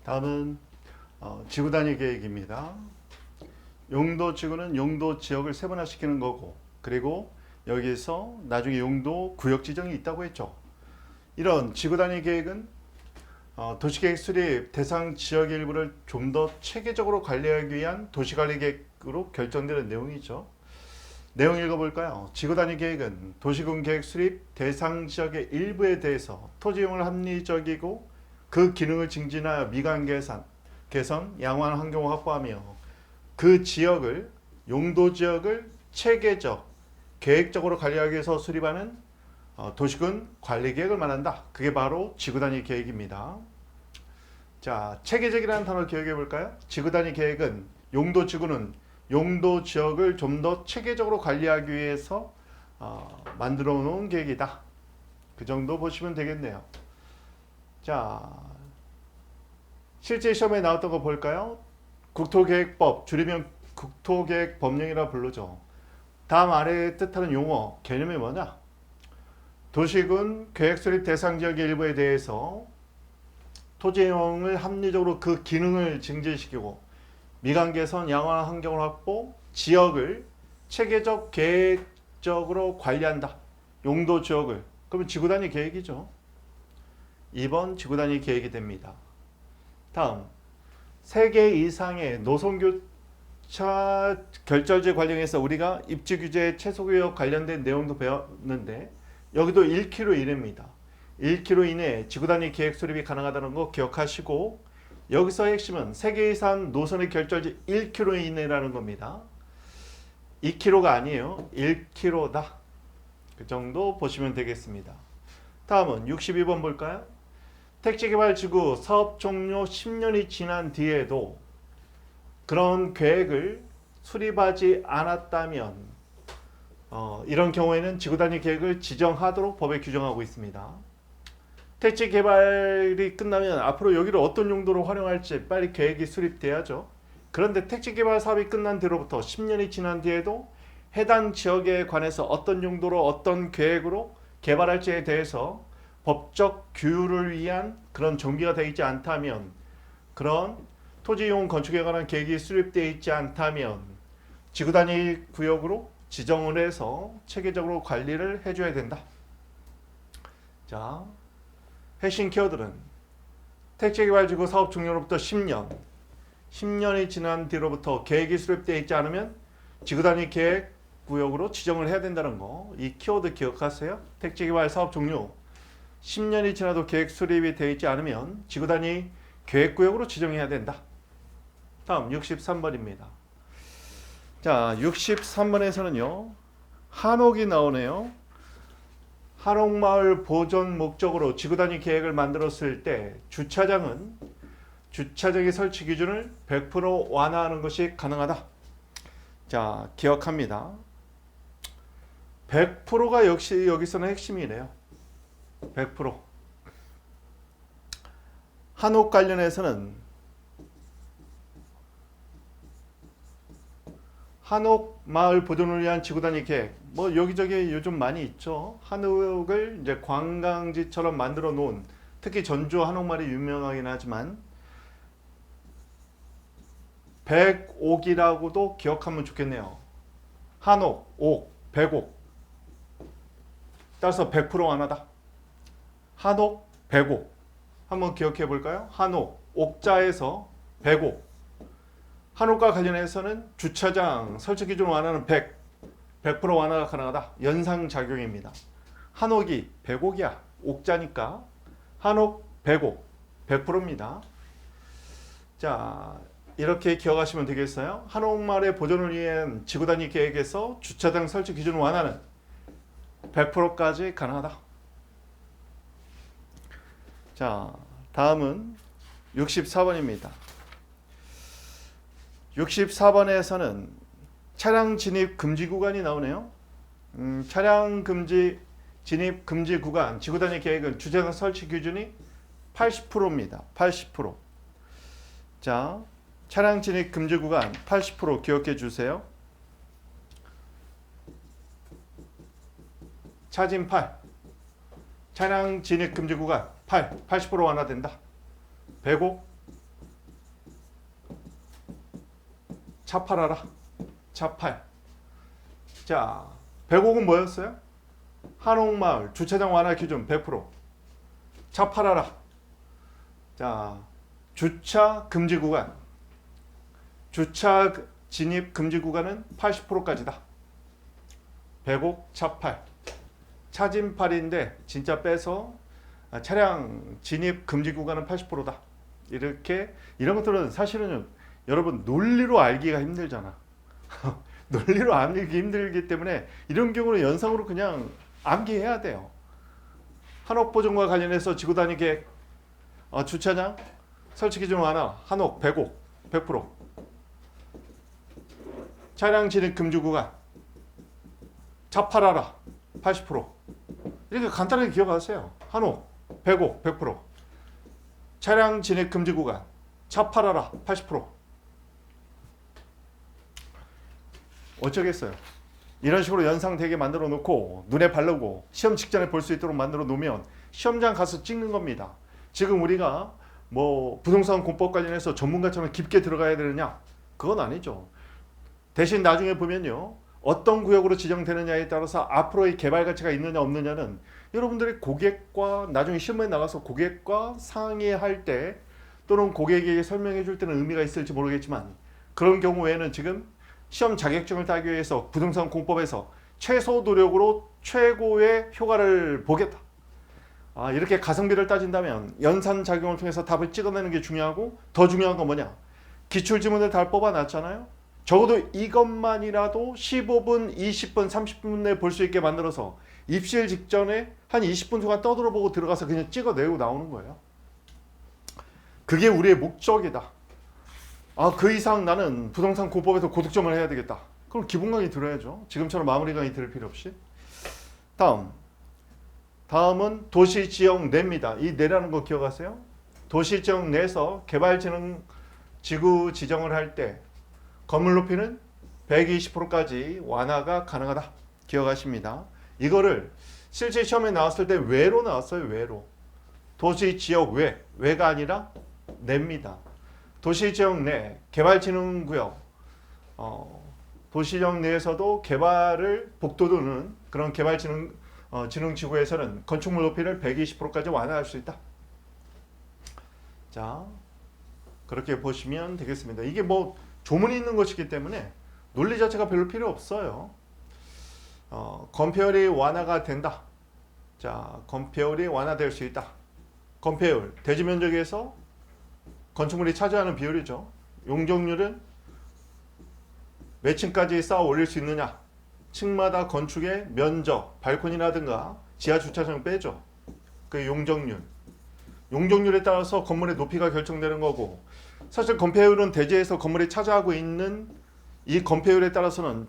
다음은 지구 단위 계획입니다. 용도 지구는 용도 지역을 세분화시키는 거고, 그리고 여기에서 나중에 용도 구역 지정이 있다고 했죠. 이런 지구 단위 계획은 도시계획 수립 대상 지역 일부를 좀 더 체계적으로 관리하기 위한 도시관리 계획으로 결정되는 내용이죠. 내용 읽어볼까요? 지구 단위 계획은 도시군 계획 수립 대상 지역의 일부에 대해서 토지 이용을 합리적이고 그 기능을 증진하여 미관 개선, 양호한 환경을 확보하며 그 지역을 용도 지역을 체계적, 계획적으로 관리하기 위해서 수립하는 도시군 관리 계획을 말한다. 그게 바로 지구 단위 계획입니다. 자, 체계적이라는 단어를 기억해 볼까요? 지구 단위 계획은 용도 지구는 용도 지역을 좀 더 체계적으로 관리하기 위해서 만들어 놓은 계획이다. 그 정도 보시면 되겠네요. 자, 실제 시험에 나왔던 거 볼까요? 국토계획법, 줄이면 국토계획법령이라 부르죠. 다음 아래의 뜻하는 용어, 개념이 뭐냐? 도시군 계획 수립 대상 지역의 일부에 대해서 토지 이용을 합리적으로 그 기능을 증진시키고 미관 개선, 양호한 환경을 확보, 지역을 체계적, 계획적으로 관리한다. 용도 지역을. 그러면 지구 단위 계획이죠. 2번 지구 단위 계획이 됩니다. 다음, 3개 이상의 노선교차 결절지 관련해서 우리가 입지 규제 최소구역 관련된 내용도 배웠는데 여기도 1km 이내입니다. 1km 이내에 지구 단위 계획 수립이 가능하다는 거 기억하시고 여기서 핵심은 3개 이상 노선의 결절지 1km 이내라는 겁니다. 2km가 아니에요. 1km다. 그 정도 보시면 되겠습니다. 다음은 62번 볼까요? 택지개발지구 사업 종료 10년이 지난 뒤에도 그런 계획을 수립하지 않았다면 이런 경우에는 지구단위 계획을 지정하도록 법에 규정하고 있습니다. 택지개발이 끝나면 앞으로 여기를 어떤 용도로 활용할지 빨리 계획이 수립돼야죠. 그런데 택지개발 사업이 끝난 뒤로부터 10년이 지난 뒤에도 해당 지역에 관해서 어떤 용도로 어떤 계획으로 개발할지에 대해서 법적 규율을 위한 그런 정비가 되어 있지 않다면, 그런 토지 이용 건축에 관한 계획이 수립되어 있지 않다면 지구 단위 구역으로 지정을 해서 체계적으로 관리를 해줘야 된다. 자, 핵심 키워드는 택지개발지구 사업 종료로부터 10년이 지난 뒤로부터 계획이 수립되어 있지 않으면 지구 단위 계획 구역으로 지정을 해야 된다는 거. 이 키워드 기억하세요. 택지개발 사업 종료 10년이 지나도 계획 수립이 되어 있지 않으면 지구 단위 계획구역으로 지정해야 된다. 다음 63번입니다. 자, 63번에서는요. 한옥이 나오네요. 한옥마을 보존 목적으로 지구 단위 계획을 만들었을 때 주차장의 설치 기준을 100% 완화하는 것이 가능하다. 자, 기억합니다. 100%가 역시 여기서는 핵심이래요. 100%. 한옥 관련해서는 한옥 마을 보존을 위한 지구 단위 계획, 뭐 여기저기 요즘 많이 있죠. 한옥을 이제 관광지처럼 만들어 놓은, 특히 전주 한옥마을이 유명하긴 하지만 100옥이라고도 기억하면 좋겠네요. 한옥, 옥, 100옥. 따라서 100% 완화다. 한옥, 100옥. 한번 기억해 볼까요? 한옥, 옥자에서 100옥. 한옥과 관련해서는 주차장 설치 기준 완화는 100% 완화가 가능하다. 연상작용입니다. 한옥이 100옥이야. 옥자니까 한옥 100옥, 100%입니다. 자, 이렇게 기억하시면 되겠어요. 한옥마을의 보존을 위한 지구 단위 계획에서 주차장 설치 기준 완화는 100%까지 가능하다. 자, 다음은 64번입니다. 64번에서는 차량 진입 금지 구간이 나오네요. 차량 진입 금지 구간 지구 단위 계획은 주차장 설치 기준이 80%입니다. 80%. 자, 차량 진입 금지 구간 80% 기억해 주세요. 차진 8. 차량 진입 금지 구간 80% 완화된다. 100옥 차 팔아라. 차 팔. 자, 105은 뭐였어요? 한옥마을 주차장 완화 기준 100%. 차 팔아라. 자, 주차 금지 구간. 주차 진입 금지 구간은 80%까지다. 105 차 팔. 차진 팔인데 진짜 빼서 차량 진입 금지 구간은 80%다. 이렇게 이런 것들은 사실은 여러분 논리로 알기가 힘들잖아. 논리로 알기 힘들기 때문에 이런 경우는 연상으로 그냥 암기해야 돼요. 한옥 보존과 관련해서 지구단위 계획 주차장 설치 기준 완화 한옥 105 100%. 차량 진입 금지 구간 차 팔아라 80%. 이렇게 간단하게 기억하세요. 한옥 105 100%. 차량 진입 금지 구간 차 팔아라 80%. 어쩌겠어요. 이런 식으로 연상되게 만들어 놓고 눈에 바르고 시험 직전에 볼 수 있도록 만들어 놓으면 시험장 가서 찍는 겁니다. 지금 우리가 뭐 부동산 공법 관련해서 전문가처럼 깊게 들어가야 되느냐? 그건 아니죠. 대신 나중에 보면요, 어떤 구역으로 지정되느냐에 따라서 앞으로의 개발 가치가 있느냐 없느냐는 여러분들이 고객과 나중에 시험에 나가서 고객과 상의할 때 또는 고객에게 설명해 줄 때는 의미가 있을지 모르겠지만, 그런 경우에는 지금 시험 자격증을 따기 위해서 부동산 공법에서 최소 노력으로 최고의 효과를 보겠다. 이렇게 가성비를 따진다면 연산작용을 통해서 답을 찍어내는 게 중요하고, 더 중요한 건 뭐냐? 기출지문을 다 뽑아놨잖아요. 적어도 이것만이라도 15분, 20분, 30분 내에 볼 수 있게 만들어서 입실 직전에 한 20분 동안 떠들어보고 들어가서 그냥 찍어내고 나오는 거예요. 그게 우리의 목적이다. 그 이상 나는 부동산 공법에서 고득점을 해야 되겠다. 그럼 기본 강의 들어야죠. 지금처럼 마무리 강의 들을 필요 없이. 다음은 도시 지역 내입니다. 이 내라는 거 기억하세요? 도시 지역 내에서 개발진흥 지구 지정을 할 때 건물 높이는 120%까지 완화가 가능하다. 기억하십니다. 이거를 실제 시험에 나왔을 때 외로 나왔어요. 외로. 도시 지역 외가 아니라 내입니다. 도시지역 내 개발진흥구역, 도시지역 내에서도 개발을 복돋우는 그런 개발진흥지구에서는 건축물 높이를 120%까지 완화할 수 있다. 자, 그렇게 보시면 되겠습니다. 이게 뭐 조문이 있는 것이기 때문에 논리 자체가 별로 필요 없어요. 건폐율이 완화가 된다. 자, 건폐율이 완화될 수 있다. 건폐율, 대지 면적에서 건축물이 차지하는 비율이죠. 용적률은 몇 층까지 쌓아 올릴 수 있느냐. 층마다 건축의 면적, 발코니라든가 지하 주차장 빼죠. 그 용적률. 용적률에 따라서 건물의 높이가 결정되는 거고, 사실 건폐율은 대지에서 건물이 차지하고 있는 이 건폐율에 따라서는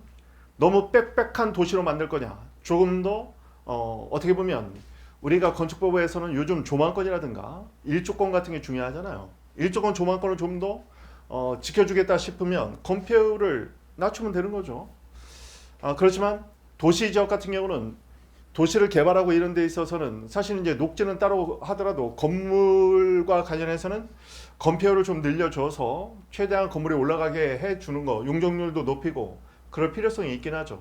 너무 빽빽한 도시로 만들 거냐, 조금 더 어떻게 보면 우리가 건축법에서는 요즘 조망권이라든가 일조권 같은 게 중요하잖아요. 일조권 조망권을 좀 더 지켜주겠다 싶으면 건폐율을 낮추면 되는 거죠. 그렇지만 도시지역 같은 경우는 도시를 개발하고 이런 데 있어서는 사실 이제 녹지는 따로 하더라도 건물과 관련해서는 건폐율을 좀 늘려줘서 최대한 건물이 올라가게 해주는 거, 용적률도 높이고 그럴 필요성이 있긴 하죠.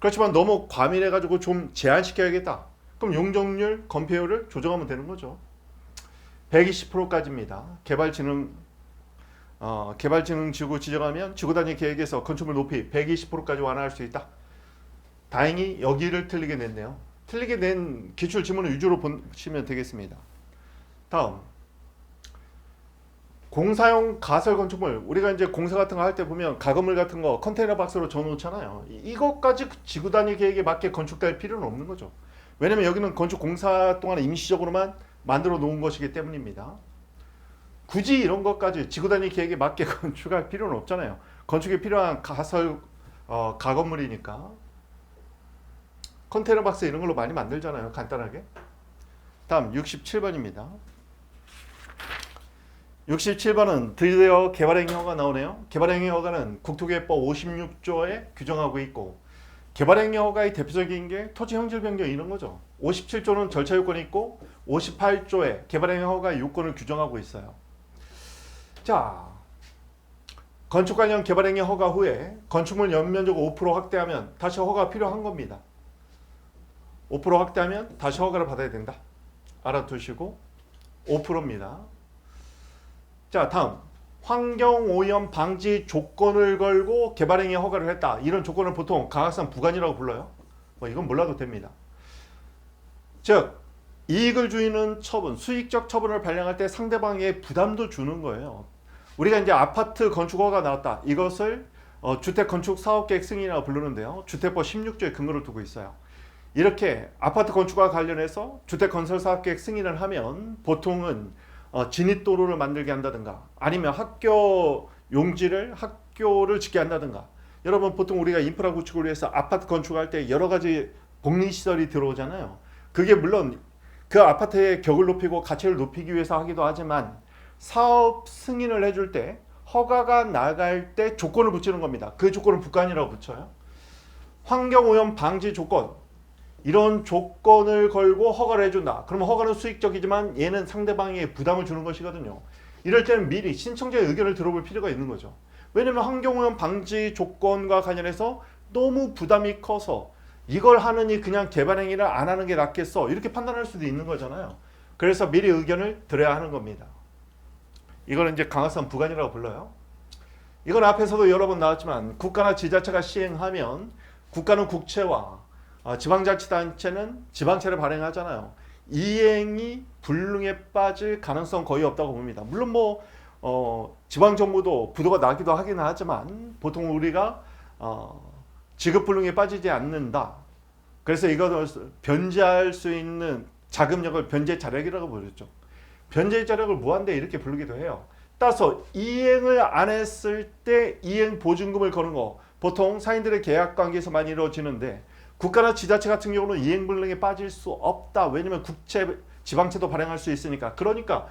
그렇지만 너무 과밀해가지고 좀 제한시켜야겠다. 그럼 용적률, 건폐율을 조정하면 되는 거죠. 120%까지입니다. 개발진흥지구 지정하면 지구단위 계획에서 건축물 높이 120%까지 완화할 수 있다. 다행히 여기를 틀리게 냈네요. 틀리게 낸 기출지문을 위주로 보시면 되겠습니다. 다음, 공사용 가설 건축물. 우리가 이제 공사 같은 거 할 때 보면 가건물 같은 거 컨테이너 박스로 져놓잖아요. 이것까지 지구단위 계획에 맞게 건축될 필요는 없는 거죠. 왜냐면 여기는 건축 공사 동안 임시적으로만 만들어 놓은 것이기 때문입니다. 굳이 이런 것까지 지구단위 계획에 맞게 건축할 필요는 없잖아요. 건축에 필요한 가설 가건물이니까. 컨테이너 박스 이런 걸로 많이 만들잖아요. 간단하게. 다음 67번입니다. 67번은 드디어 개발행위허가 나오네요. 개발행위허가는 국토기획법 56조에 규정하고 있고, 개발행위허가의 대표적인 게 토지 형질 변경 이런 거죠. 57조는 절차 요건이 있고 58조에 개발행위허가 요건을 규정하고 있어요. 자, 건축 관련 개발행위 허가 후에 건축물 연면적 5% 확대하면 다시 허가가 필요한 겁니다. 5% 확대하면 다시 허가를 받아야 된다. 알아두시고 5%입니다. 자, 다음 환경오염 방지 조건을 걸고 개발행위 허가를 했다. 이런 조건을 보통 강악상 부관이라고 불러요. 뭐 이건 몰라도 됩니다. 즉 이익을 주는 처분, 수익적 처분을 발령할 때 상대방에게 부담도 주는 거예요. 우리가 이제 아파트 건축허가 나왔다. 이것을 주택건축사업계획 승인이라고 부르는데요. 주택법 16조에 근거를 두고 있어요. 이렇게 아파트 건축과 관련해서 주택건설사업계획 승인을 하면 보통은 진입도로를 만들게 한다든가 아니면 학교를 짓게 한다든가. 여러분 보통 우리가 인프라 구축을 위해서 아파트 건축할 때 여러 가지 복리시설이 들어오잖아요. 그게 물론 그 아파트의 격을 높이고 가치를 높이기 위해서 하기도 하지만 사업 승인을 해줄 때 허가가 나갈 때 조건을 붙이는 겁니다. 그 조건을 부관이라고 붙여요. 환경오염 방지 조건, 이런 조건을 걸고 허가를 해준다. 그러면 허가는 수익적이지만 얘는 상대방에게 부담을 주는 것이거든요. 이럴 때는 미리 신청자의 의견을 들어볼 필요가 있는 거죠. 왜냐하면 환경오염 방지 조건과 관련해서 너무 부담이 커서 이걸 하느니 그냥 개발행위를 안 하는 게 낫겠어, 이렇게 판단할 수도 있는 거잖아요. 그래서 미리 의견을 들어야 하는 겁니다. 이거는 이제 강화성 부관이라고 불러요. 이건 앞에서도 여러 번 나왔지만 국가나 지자체가 시행하면 국가는 국채와 지방자치단체는 지방채를 발행하잖아요. 이행이 불능에 빠질 가능성 거의 없다고 봅니다. 물론 지방정부도 부도가 나기도 하긴 하지만 보통 우리가 지급불능에 빠지지 않는다. 그래서 이것을 변제할 수 있는 자금력을 변제자력이라고 부르죠. 변제자력을 무한대 이렇게 부르기도 해요. 따라서 이행을 안 했을 때 이행보증금을 거는 거 보통 사인들의 계약관계에서 많이 이루어지는데 국가나 지자체 같은 경우는 이행불능에 빠질 수 없다. 왜냐하면 국채, 지방채도 발행할 수 있으니까. 그러니까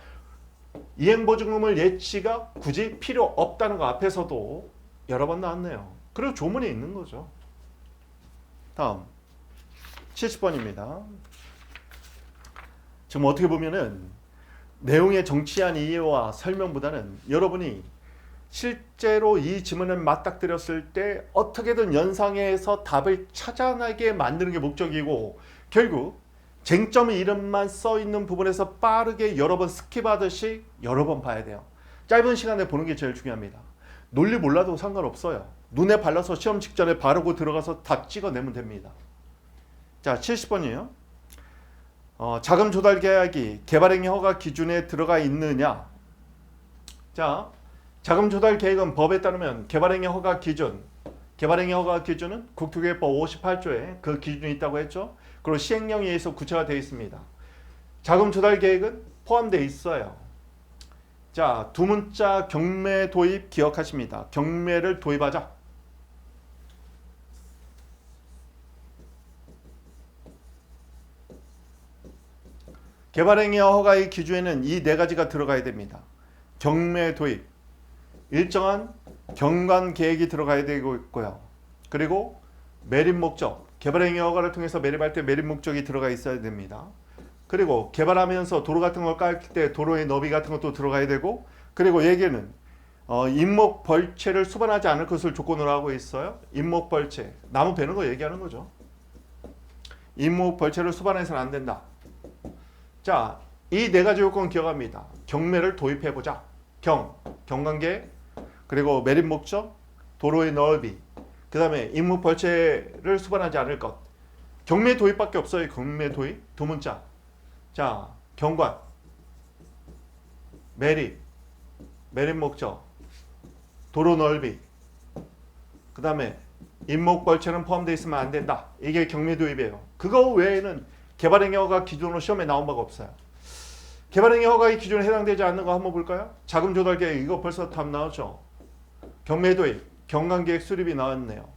이행보증금을 예치가 굳이 필요 없다는 거 앞에서도 여러 번 나왔네요. 그리고 조문에 있는 거죠. 다음 70번입니다. 지금 어떻게 보면은 내용의 정치한 이해와 설명보다는 여러분이 실제로 이 지문을 맞닥뜨렸을 때 어떻게든 연상해서 답을 찾아내게 만드는 게 목적이고, 결국 쟁점 이름만 써 있는 부분에서 빠르게 여러 번 스킵하듯이 여러 번 봐야 돼요. 짧은 시간에 보는 게 제일 중요합니다. 논리 몰라도 상관없어요. 눈에 발라서 시험 직전에 바르고 들어가서 답 찍어내면 됩니다. 자, 70번이에요. 자금 조달 계약이 개발행위 허가 기준에 들어가 있느냐? 자, 자금 조달 계획은 법에 따르면 개발행위 허가 기준은 국토계획법 58조에 그 기준이 있다고 했죠. 그리고 시행령에 의해서 구체화 되어 있습니다. 자금 조달 계획은 포함되어 있어요. 자, 두 문자 경매 도입 기억하십니다. 경매를 도입하자. 개발행위 허가의 기준에는 이 네 가지가 들어가야 됩니다. 경매 도입, 일정한 경관 계획이 들어가야 되고 있고요. 그리고 매립 목적, 개발행위 허가를 통해서 매립할 때 매립 목적이 들어가 있어야 됩니다. 그리고 개발하면서 도로 같은 걸 깔 때 도로의 너비 같은 것도 들어가야 되고, 그리고 얘기는 임목벌채를 수반하지 않을 것을 조건으로 하고 있어요. 임목벌채, 나무 베는 거 얘기하는 거죠. 임목벌채를 수반해서는 안 된다. 자, 이 네 가지 요건 기억합니다. 경매를 도입해보자. 경관계, 그리고 매립 목적, 도로의 넓이, 그 다음에 임목벌채를 수반하지 않을 것. 경매 도입밖에 없어요. 경매 도입 두 문자. 자, 경관, 매립 목적, 도로 넓이, 그 다음에 임목벌채는 포함되어 있으면 안 된다. 이게 경매 도입이에요. 그거 외에는 개발행위 허가 기준으로 시험에 나온 바가 없어요. 개발행위 허가의 기준에 해당되지 않는 거 한번 볼까요? 자금 조달 계획, 이거 벌써 답 나왔죠. 경매 도입, 경관계획 수립이 나왔네요.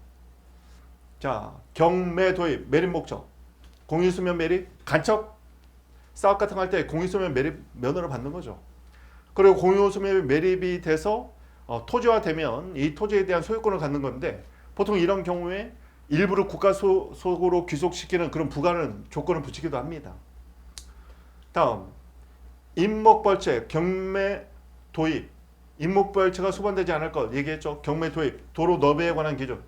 자, 경매 도입, 매립 목적, 공유수면 매립, 간척 사업 같은 거 할 때 공유수면 매립 면허를 받는 거죠. 그리고 공유수면 매립이 돼서 토지화 되면 이 토지에 대한 소유권을 갖는 건데, 보통 이런 경우에 일부를 국가 속으로 귀속시키는 그런 부과는 조건을 붙이기도 합니다. 다음, 임목벌채, 경매 도입, 임목부활체가 수반되지 않을 것 얘기했죠. 경매 도입, 도로 너비에 관한 기준.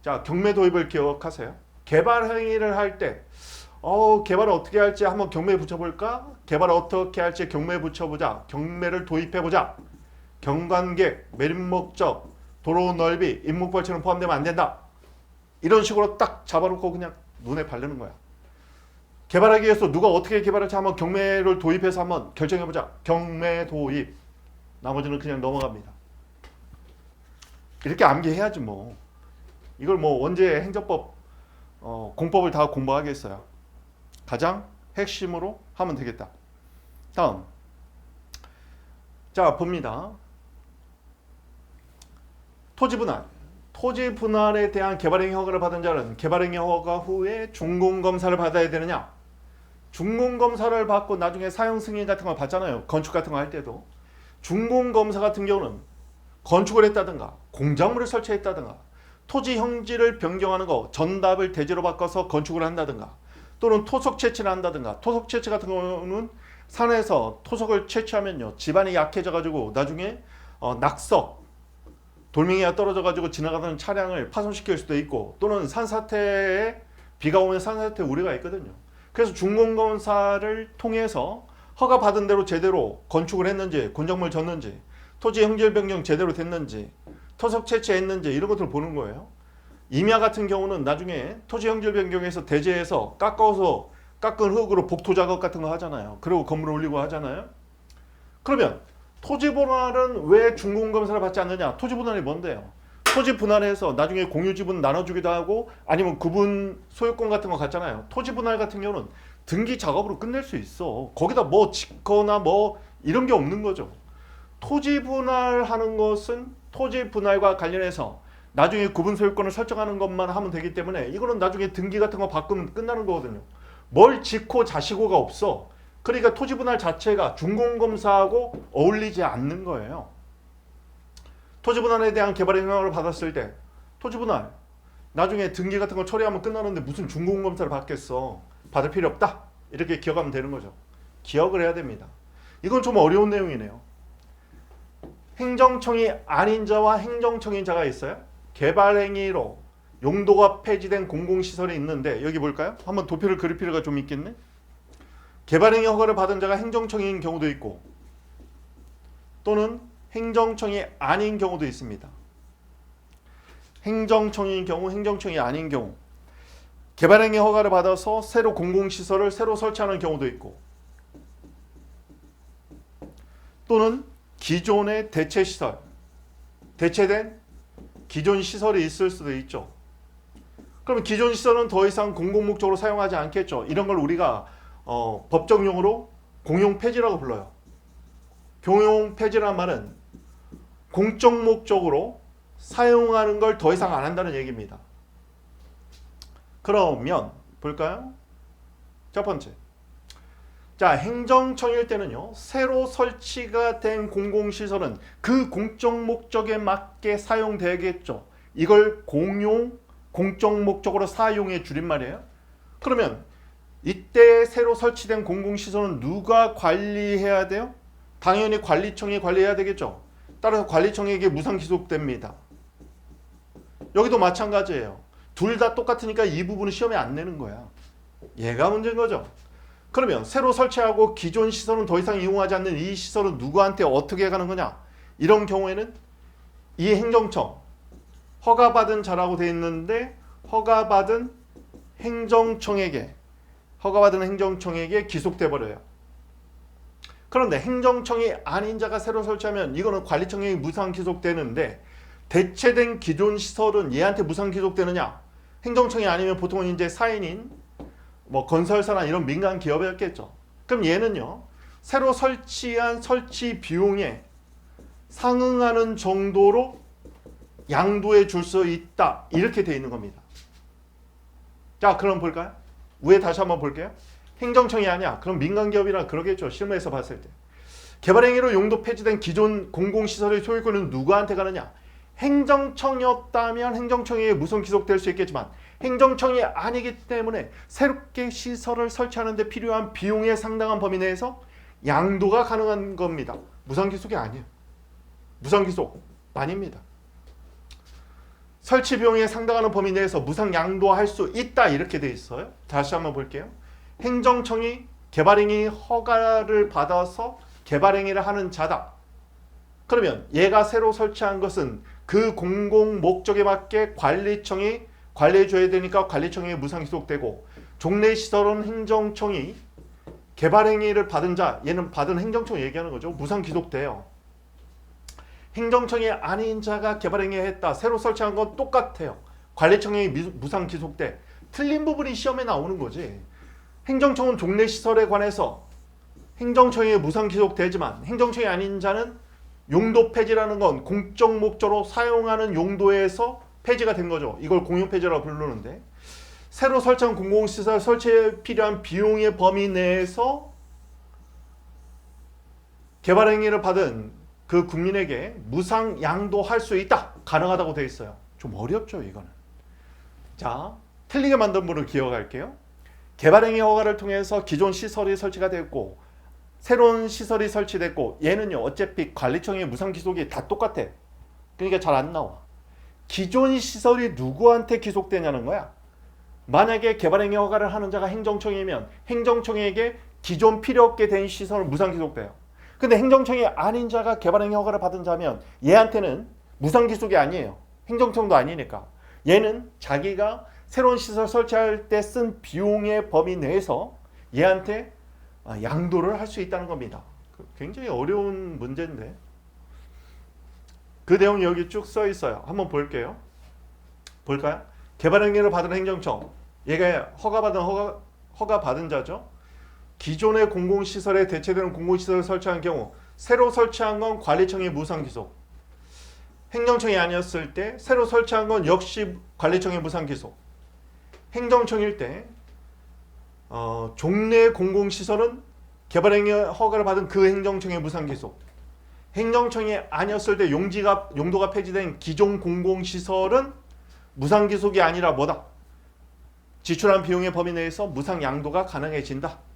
자, 경매 도입을 기억하세요. 개발 행위를 할 때 개발을 어떻게 할지 한번 경매에 붙여볼까? 개발 어떻게 할지 경매에 붙여보자. 경매를 도입해보자. 경관객, 매립 목적, 도로 넓이, 임목부활체는 포함되면 안 된다. 이런 식으로 딱 잡아놓고 그냥 눈에 바르는 거야. 개발하기 위해서 누가 어떻게 개발할지 한번 경매를 도입해서 한번 결정해보자. 경매 도입. 나머지는 그냥 넘어갑니다. 이렇게 암기해야지 뭐. 이걸 뭐 언제 행정법 공법을 다 공부하겠어요. 가장 핵심으로 하면 되겠다. 다음. 자, 봅니다. 토지 분할. 토지 분할에 대한 개발행위 허가를 받은 자는 개발행위 허가 후에 준공검사를 받아야 되느냐? 준공검사를 받고 나중에 사용 승인 같은 걸 받잖아요. 건축 같은 거 할 때도. 준공검사 같은 경우는 건축을 했다든가 공작물을 설치했다든가 토지 형질을 변경하는 거 전답을 대지로 바꿔서 건축을 한다든가 또는 토속 채취를 한다든가 토속 채취 같은 경우는 산에서 토속을 채취하면요 집안이 약해져 가지고 나중에 낙석 돌멩이가 떨어져 가지고 지나가던 차량을 파손시킬 수도 있고 또는 산사태에 비가 오면 산사태 우려가 있거든요. 그래서 준공검사를 통해서 허가받은 대로 제대로 건축을 했는지 건작물 졌는지 토지 형질 변경 제대로 됐는지 토속 채취했는지 이런 것들을 보는 거예요. 임야 같은 경우는 나중에 토지 형질 변경에서 대지에서 깎아서 깎은 흙으로 복토 작업 같은 거 하잖아요. 그리고 건물을 올리고 하잖아요. 그러면 토지 분할은 왜 준공검사를 받지 않느냐? 토지 분할이 뭔데요? 토지 분할해서 나중에 공유 지분 나눠주기도 하고 아니면 구분 소유권 같은 거 같잖아요. 토지 분할 같은 경우는 등기 작업으로 끝낼 수 있어. 거기다 뭐 짓거나 뭐 이런 게 없는 거죠. 토지 분할하는 것은 토지 분할과 관련해서 나중에 구분 소유권을 설정하는 것만 하면 되기 때문에 이거는 나중에 등기 같은 거 바꾸면 끝나는 거거든요. 뭘 짓고 자시고가 없어. 그러니까 토지 분할 자체가 준공검사하고 어울리지 않는 거예요. 토지 분할에 대한 개발 행위를 받았을 때 토지 분할 나중에 등기 같은 거 처리하면 끝나는데 무슨 준공검사를 받겠어. 받을 필요 없다. 이렇게 기억하면 되는 거죠. 기억을 해야 됩니다. 이건 좀 어려운 내용이네요. 행정청이 아닌 자와 행정청인 자가 있어요. 개발행위로 용도가 폐지된 공공시설이 있는데 여기 볼까요? 한번 도표를 그릴 필요가 좀 있겠네. 개발행위 허가를 받은 자가 행정청인 경우도 있고 또는 행정청이 아닌 경우도 있습니다. 행정청인 경우, 행정청이 아닌 경우 개발행위 허가를 받아서 새로 공공시설을 새로 설치하는 경우도 있고 또는 기존의 대체시설, 대체된 기존 시설이 있을 수도 있죠. 그러면 기존 시설은 더 이상 공공목적으로 사용하지 않겠죠. 이런 걸 우리가 법적 용어로 공용폐지라고 불러요. 공용폐지란 말은 공적 목적으로 사용하는 걸 더 이상 안 한다는 얘기입니다. 그러면 볼까요? 첫 번째. 자, 행정청일 때는요. 새로 설치가 된 공공시설은 그 공적 목적에 맞게 사용되겠죠. 이걸 공용, 공적 목적으로 사용의 줄임말이에요. 그러면 이때 새로 설치된 공공시설은 누가 관리해야 돼요? 당연히 관리청이 관리해야 되겠죠. 따라서 관리청에게 무상 기속됩니다. 여기도 마찬가지예요. 둘 다 똑같으니까 이 부분은 시험에 안 내는 거야. 얘가 문제인 거죠. 그러면 새로 설치하고 기존 시설은 더 이상 이용하지 않는 이 시설은 누구한테 어떻게 가는 거냐? 이런 경우에는 이 행정청, 허가받은 자라고 되어 있는데 허가받은 행정청에게 기속돼 버려요. 그런데 행정청이 아닌 자가 새로 설치하면 이거는 관리청에 무상 기속되는데 대체된 기존 시설은 얘한테 무상 기속되느냐? 행정청이 아니면 보통은 이제 사인인 뭐 건설사나 이런 민간 기업이었겠죠. 그럼 얘는요. 새로 설치한 설치 비용에 상응하는 정도로 양도해 줄 수 있다. 이렇게 돼 있는 겁니다. 자, 그럼 볼까요? 위에 다시 한번 볼게요. 행정청이 아니야. 그럼 민간기업이라 그러겠죠. 실무에서 봤을 때. 개발행위로 용도 폐지된 기존 공공시설의 소유권은 누구한테 가느냐? 행정청이었다면 행정청에 무선 기속될 수 있겠지만 행정청이 아니기 때문에 새롭게 시설을 설치하는 데 필요한 비용의 상당한 범위 내에서 양도가 가능한 겁니다. 무상 기속이 아니에요. 무상기속 아닙니다. 설치 비용에 상당하는 범위 내에서 무상 양도할 수 있다 이렇게 돼 있어요. 다시 한번 볼게요. 행정청이 개발행위 허가를 받아서 개발행위를 하는 자다. 그러면 얘가 새로 설치한 것은 그 공공 목적에 맞게 관리청이 관리해 줘야 되니까 관리청에 무상 기속되고, 종래 시설은 행정청이 개발행위를 받은 자, 얘는 받은 행정청 얘기하는 거죠. 무상 기속돼요. 행정청이 아닌 자가 개발행위를 했다. 새로 설치한 건 똑같아요. 관리청에 무상 기속돼. 틀린 부분이 시험에 나오는 거지. 행정청은 종래 시설에 관해서 행정청에 무상 기속되지만, 행정청이 아닌 자는 용도 폐지라는 건 공적 목적으로 사용하는 용도에서 폐지가 된 거죠. 이걸 공용 폐지라고 부르는데, 새로 설치한 공공시설 설치에 필요한 비용의 범위 내에서 개발행위를 받은 그 국민에게 무상 양도할 수 있다. 가능하다고 되어 있어요. 좀 어렵죠, 이거는. 자, 틀리게 만든 부분을 기억할게요. 개발행위 허가를 통해서 기존 시설이 설치가 됐고 새로운 시설이 설치됐고, 얘는요 어차피 관리청의 무상 기속이 다 똑같아. 그러니까 잘 안 나와. 기존 시설이 누구한테 기속되냐는 거야. 만약에 개발행위 허가를 하는 자가 행정청이면 행정청에게 기존 필요 없게 된 시설은 무상 기속돼요. 근데 행정청이 아닌 자가 개발행위 허가를 받은 자면 얘한테는 무상 기속이 아니에요. 행정청도 아니니까. 얘는 자기가 새로운 시설 설치할 때 쓴 비용의 범위 내에서 얘한테 양도를 할 수 있다는 겁니다. 굉장히 어려운 문제인데 그 내용이 여기 쭉 써 있어요. 한번 볼게요. 볼까요? 개발행위를 받은 행정청, 얘가 허가 받은 자죠. 기존의 공공시설에 대체되는 공공시설을 설치한 경우 새로 설치한 건 관리청의 무상기속, 행정청이 아니었을 때 새로 설치한 건 역시 관리청의 무상기속, 행정청일 때 종래 공공시설은 개발행위 허가를 받은 그 행정청의 무상기속, 행정청이 아니었을 때 용도가 폐지된 기존 공공시설은 무상기속이 아니라 뭐다? 지출한 비용의 범위 내에서 무상 양도가 가능해진다.